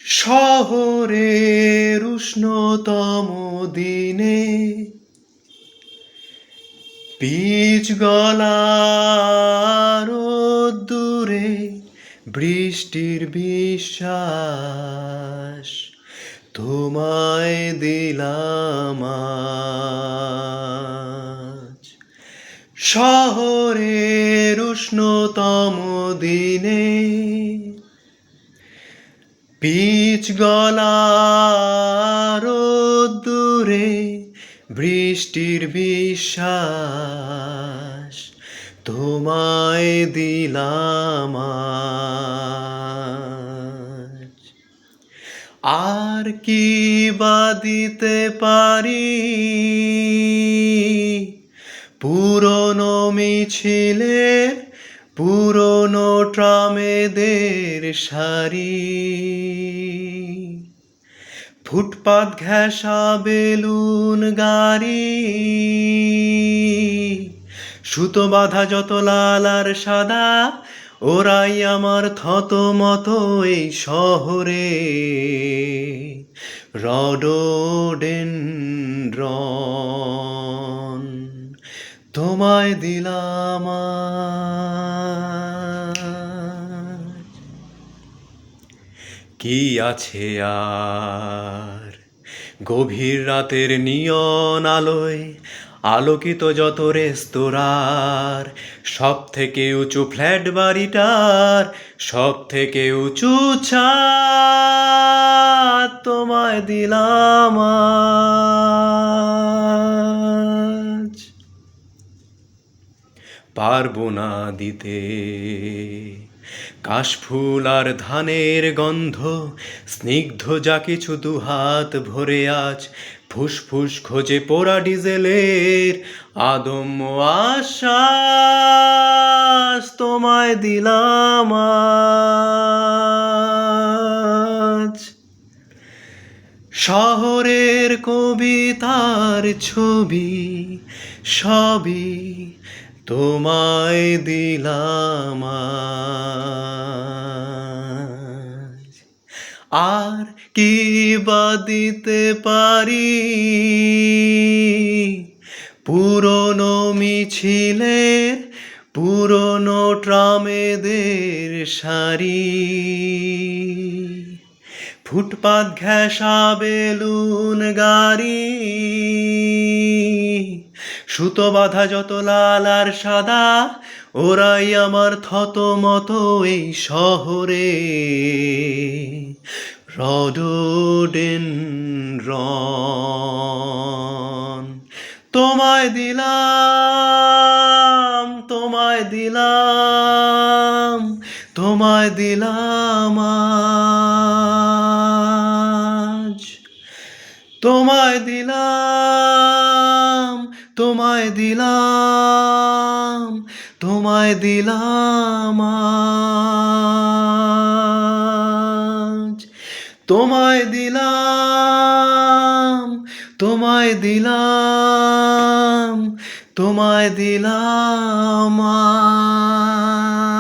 শহরের উষ্ণতম দিনে পিচ গলা রোদ্দুরে বৃষ্টির বিশ্বাস তোমায় দিলাম আজ। শহরের উষ্ণতম দিনে পিচ গলা রোদ্দুরে বৃষ্টির বিশ্বাস তোমায় দিলাম আজ। আর কি বা দিতে পারি পুরনো মিছিলের পুরনো ট্রামেদের সারি, ফুটপাত ঘেঁষা বেলুন গাড়ি, সুতো বাঁধা যত লাল আর সাদা, ওরাই আমার থতমত এই শহরে। রডোডেনড্রন তোমায় দিলাম আজ। কি আছে আর গভীর রাতের নিয়ন আলোয় আলোকিত যত রেস্তোরাঁর, সব থেকে উঁচু ফ্ল্যাট বাড়িটার সব থেকে উঁচু ছাদ তোমায় দিলাম আজ। পারবো না দিতে কাশফুল আর ধানের গন্ধ স্নিগ্ধ যা কিছু দুহাত ভরে আজ ফুসফুস খোঁজে পোড়া ডিজেলের আদম্য আশ্বাস তোমায় দিলাম আজ। শহরের কবিতার ছবি সবই তোমায় দিলাম আজ। আর কি বা দিতে পারি পুরনো মিছিলের পুরনো ট্রামেদের সারি, ফুটপাত ঘেঁষা বেলুন গাড়ি, সুতো বাঁধা যত লাল আর সাদা, ওরাই আমার থতমত এই শহরে। রডোডেনড্রন তোমায় দিলাম, তোমায় দিলাম, তোমায় দিলাম আজ। তোমায় দিলাম, তোমায় দিলাম, তোমায় দিলাম আজ। তোমায় দিলাম, তোমায় দিলাম, তোমায় দিলাম আজ।